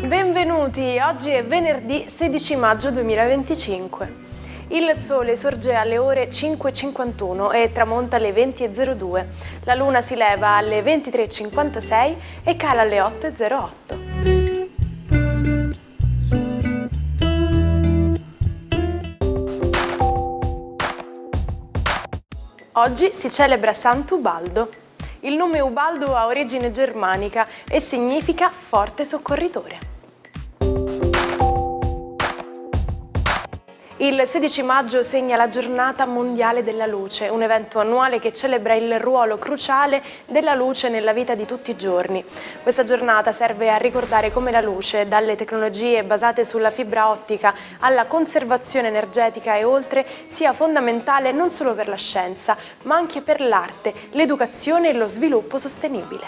Benvenuti, oggi è venerdì 16 maggio 2025. Il sole sorge alle ore 5.51 e tramonta alle 20.02. La luna si leva alle 23.56 e cala alle 8.08. Oggi si celebra Sant'Ubaldo. Il nome Ubaldo ha origine germanica e significa forte soccorritore. Il 16 maggio segna la Giornata Mondiale della Luce, un evento annuale che celebra il ruolo cruciale della luce nella vita di tutti i giorni. Questa giornata serve a ricordare come la luce, dalle tecnologie basate sulla fibra ottica alla conservazione energetica e oltre, sia fondamentale non solo per la scienza, ma anche per l'arte, l'educazione e lo sviluppo sostenibile.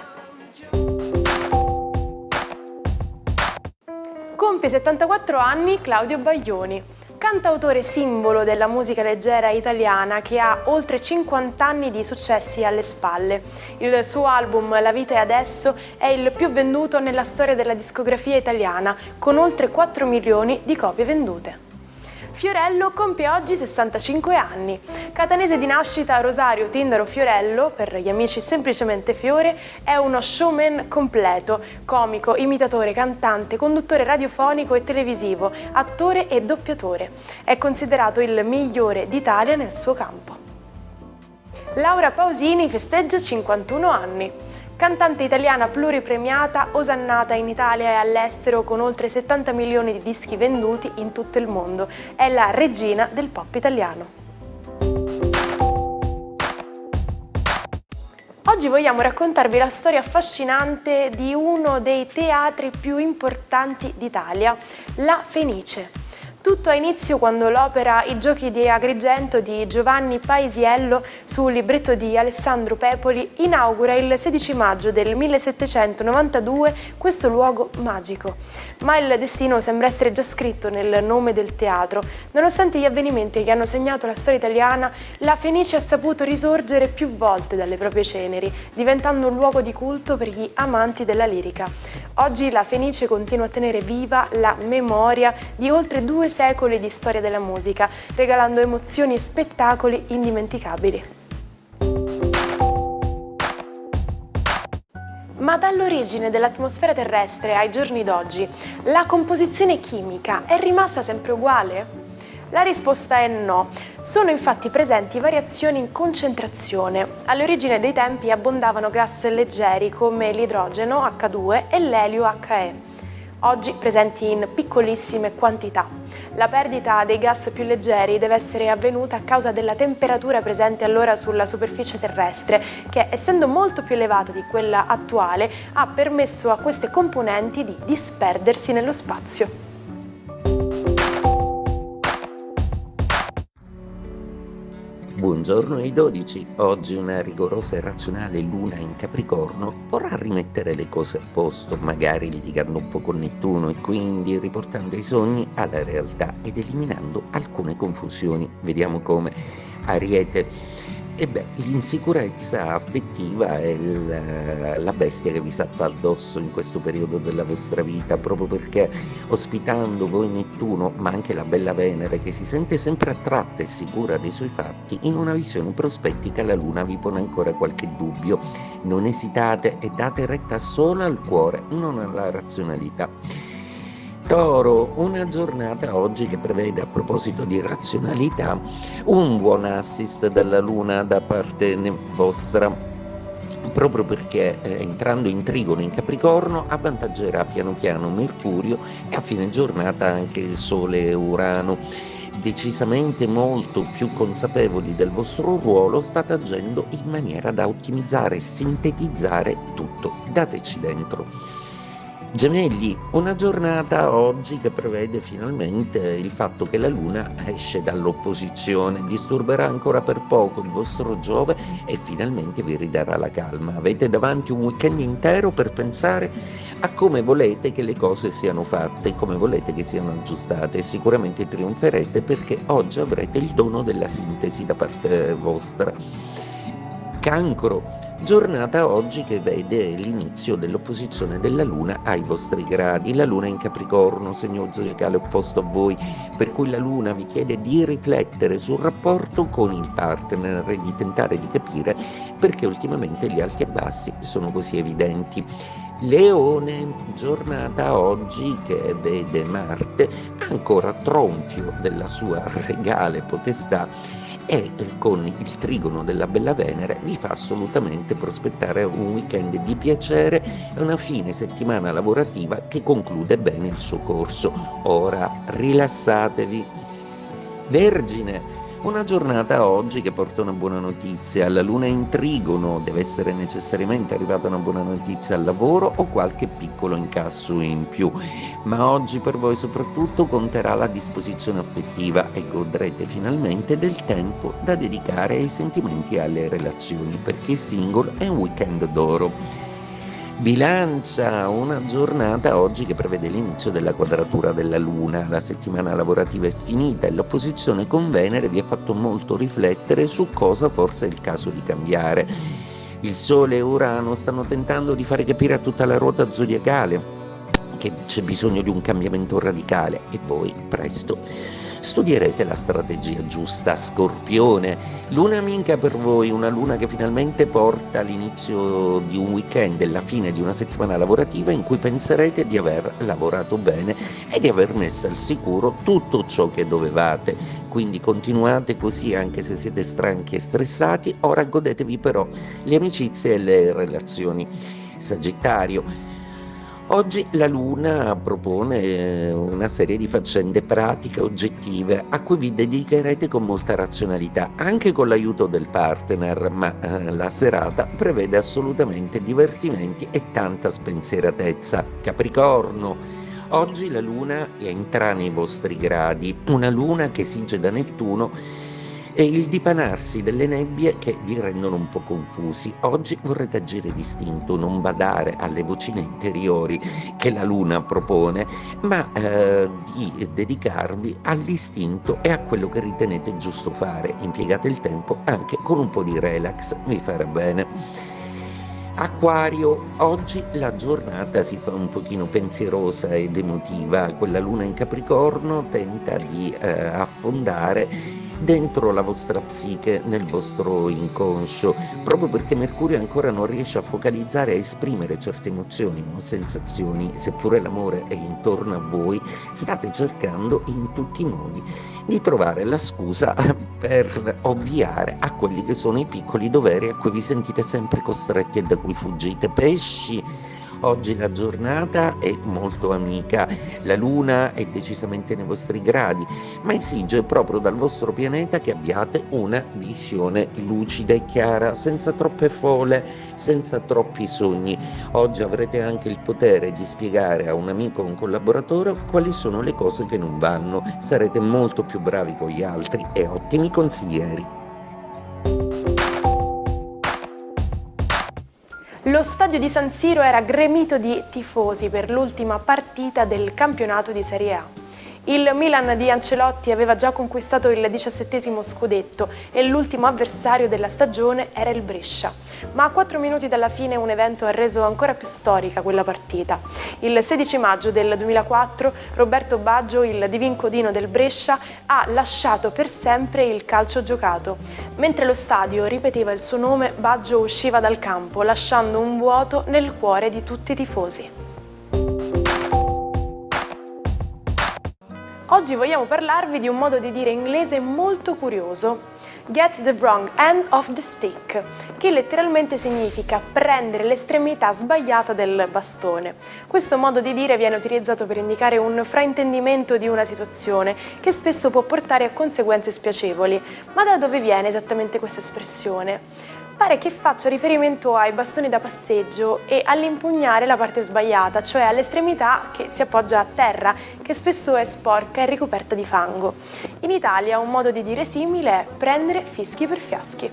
Compie 74 anni Claudio Baglioni. Cantautore simbolo della musica leggera italiana che ha oltre 50 anni di successi alle spalle. Il suo album La vita è adesso è il più venduto nella storia della discografia italiana, con oltre 4 milioni di copie vendute. Fiorello compie oggi 65 anni. Catanese di nascita, Rosario Tindaro Fiorello, per gli amici semplicemente Fiore, è uno showman completo, comico, imitatore, cantante, conduttore radiofonico e televisivo, attore e doppiatore. È considerato il migliore d'Italia nel suo campo. Laura Pausini festeggia 51 anni. Cantante italiana pluripremiata, osannata in Italia e all'estero con oltre 70 milioni di dischi venduti in tutto il mondo. È la regina del pop italiano. Oggi vogliamo raccontarvi la storia affascinante di uno dei teatri più importanti d'Italia, la Fenice. Tutto ha inizio quando l'opera I giochi di Agrigento di Giovanni Paisiello, su libretto di Alessandro Pepoli, inaugura il 16 maggio del 1792 questo luogo magico. Ma il destino sembra essere già scritto nel nome del teatro. Nonostante gli avvenimenti che hanno segnato la storia italiana, la Fenice ha saputo risorgere più volte dalle proprie ceneri, diventando un luogo di culto per gli amanti della lirica. Oggi la Fenice continua a tenere viva la memoria di oltre 2 secoli di storia della musica, regalando emozioni e spettacoli indimenticabili. Ma dall'origine dell'atmosfera terrestre ai giorni d'oggi, la composizione chimica è rimasta sempre uguale? La risposta è no. Sono infatti presenti variazioni in concentrazione. All'origine dei tempi abbondavano gas leggeri come l'idrogeno H2 e l'elio He, oggi presenti in piccolissime quantità. La perdita dei gas più leggeri deve essere avvenuta a causa della temperatura presente allora sulla superficie terrestre, che, essendo molto più elevata di quella attuale, ha permesso a queste componenti di disperdersi nello spazio. Buongiorno ai 12, oggi una rigorosa e razionale luna in Capricorno vorrà rimettere le cose a posto, magari litigando un po' con Nettuno e quindi riportando i sogni alla realtà ed eliminando alcune confusioni. Vediamo come. Ariete. L'insicurezza affettiva è la bestia che vi salta addosso in questo periodo della vostra vita, proprio perché ospitando voi Nettuno, ma anche la bella Venere che si sente sempre attratta e sicura dei suoi fatti, in una visione prospettica la Luna vi pone ancora qualche dubbio. Non esitate e date retta solo al cuore, non alla razionalità. Toro, una giornata oggi che prevede, a proposito di razionalità, un buon assist dalla Luna da parte vostra, proprio perché entrando in trigono in Capricorno avvantaggerà piano piano Mercurio e a fine giornata anche il Sole e Urano. Decisamente molto più consapevoli del vostro ruolo, state agendo in maniera da ottimizzare e sintetizzare tutto. Dateci dentro. Gemelli, una giornata oggi che prevede finalmente il fatto che la Luna esce dall'opposizione, disturberà ancora per poco il vostro Giove e finalmente vi ridarà la calma. Avete davanti un weekend intero per pensare a come volete che le cose siano fatte, come volete che siano aggiustate e sicuramente trionferete perché oggi avrete il dono della sintesi da parte vostra. Cancro. Giornata oggi che vede l'inizio dell'opposizione della Luna ai vostri gradi. La Luna è in Capricorno, segno zodiacale opposto a voi, per cui la Luna vi chiede di riflettere sul rapporto con il partner e di tentare di capire perché ultimamente gli alti e bassi sono così evidenti. Leone, giornata oggi che vede Marte ancora tronfio della sua regale potestà e con il trigono della bella Venere vi fa assolutamente prospettare un weekend di piacere e una fine settimana lavorativa che conclude bene il suo corso. Ora rilassatevi. Vergine, una giornata oggi che porta una buona notizia. La Luna è in trigono, deve essere necessariamente arrivata una buona notizia al lavoro o qualche piccolo incasso in più, ma oggi per voi soprattutto conterà la disposizione affettiva e godrete finalmente del tempo da dedicare ai sentimenti e alle relazioni. Per chi è single è un weekend d'oro. Bilancia, una giornata oggi che prevede l'inizio della quadratura della Luna. La settimana lavorativa è finita e l'opposizione con Venere vi ha fatto molto riflettere su cosa forse è il caso di cambiare. Il Sole e Urano stanno tentando di fare capire a tutta la ruota zodiacale che c'è bisogno di un cambiamento radicale e voi presto studierete la strategia giusta. Scorpione, luna amica per voi, una luna che finalmente porta all'inizio di un weekend e alla fine di una settimana lavorativa in cui penserete di aver lavorato bene e di aver messo al sicuro tutto ciò che dovevate. Quindi continuate così anche se siete stanchi e stressati. Ora godetevi però le amicizie e le relazioni. Sagittario, oggi la Luna propone una serie di faccende pratiche, oggettive, a cui vi dedicherete con molta razionalità, anche con l'aiuto del partner, ma la serata prevede assolutamente divertimenti e tanta spensieratezza. Capricorno, oggi la Luna entra nei vostri gradi, una Luna che esige da Nettuno e il dipanarsi delle nebbie che vi rendono un po' confusi. Oggi vorrete agire distinto, non badare alle vocine interiori che la Luna propone, ma di dedicarvi all'istinto e a quello che ritenete giusto fare. Impiegate il tempo anche con un po' di relax, vi farà bene. Acquario, oggi la giornata si fa un pochino pensierosa ed emotiva. Quella Luna in Capricorno tenta di affondare dentro la vostra psiche, nel vostro inconscio, proprio perché Mercurio ancora non riesce a focalizzare e a esprimere certe emozioni o sensazioni. Seppure l'amore è intorno a voi, state cercando in tutti i modi di trovare la scusa per ovviare a quelli che sono i piccoli doveri a cui vi sentite sempre costretti e da cui fuggite. Pesci, oggi la giornata è molto amica, la Luna è decisamente nei vostri gradi, ma esige proprio dal vostro pianeta che abbiate una visione lucida e chiara, senza troppe fole, senza troppi sogni. Oggi avrete anche il potere di spiegare a un amico o un collaboratore quali sono le cose che non vanno, sarete molto più bravi con gli altri e ottimi consiglieri. Lo stadio di San Siro era gremito di tifosi per l'ultima partita del campionato di Serie A. Il Milan di Ancelotti aveva già conquistato il 17° scudetto e l'ultimo avversario della stagione era il Brescia. Ma a 4 minuti dalla fine un evento ha reso ancora più storica quella partita. Il 16 maggio del 2004 Roberto Baggio, il divincodino del Brescia, ha lasciato per sempre il calcio giocato. Mentre lo stadio ripeteva il suo nome, Baggio usciva dal campo, lasciando un vuoto nel cuore di tutti i tifosi. Oggi vogliamo parlarvi di un modo di dire inglese molto curioso. Get the wrong end of the stick, che letteralmente significa prendere l'estremità sbagliata del bastone. Questo modo di dire viene utilizzato per indicare un fraintendimento di una situazione che spesso può portare a conseguenze spiacevoli. Ma da dove viene esattamente questa espressione? pare che faccia riferimento ai bastoni da passeggio e all'impugnare la parte sbagliata, cioè all'estremità che si appoggia a terra, che spesso è sporca e ricoperta di fango. In Italia un modo di dire simile è prendere fischi per fiaschi.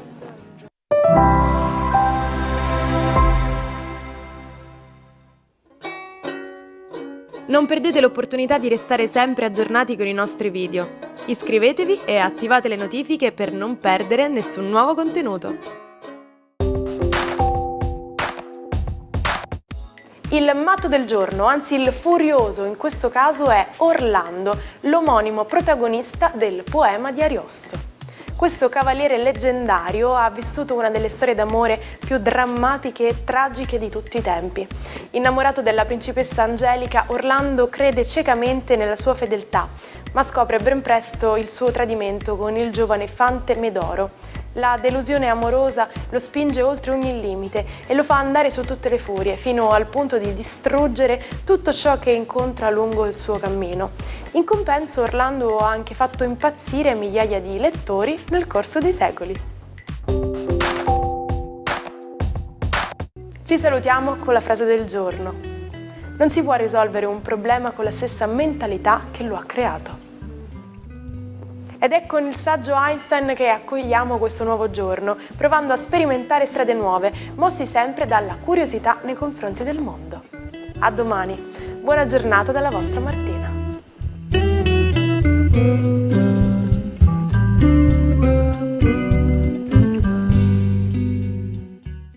Non perdete l'opportunità di restare sempre aggiornati con i nostri video. Iscrivetevi e attivate le notifiche per non perdere nessun nuovo contenuto. Il matto del giorno, anzi il furioso in questo caso, è Orlando, l'omonimo protagonista del poema di Ariosto. Questo cavaliere leggendario ha vissuto una delle storie d'amore più drammatiche e tragiche di tutti i tempi. Innamorato della principessa Angelica, Orlando crede ciecamente nella sua fedeltà, ma scopre ben presto il suo tradimento con il giovane fante Medoro. La delusione amorosa lo spinge oltre ogni limite e lo fa andare su tutte le furie, fino al punto di distruggere tutto ciò che incontra lungo il suo cammino. In compenso, Orlando ha anche fatto impazzire migliaia di lettori nel corso dei secoli. Ci salutiamo con la frase del giorno. Non si può risolvere un problema con la stessa mentalità che lo ha creato. Ed è con il saggio Einstein che accogliamo questo nuovo giorno, provando a sperimentare strade nuove, mossi sempre dalla curiosità nei confronti del mondo. A domani, buona giornata dalla vostra Martina.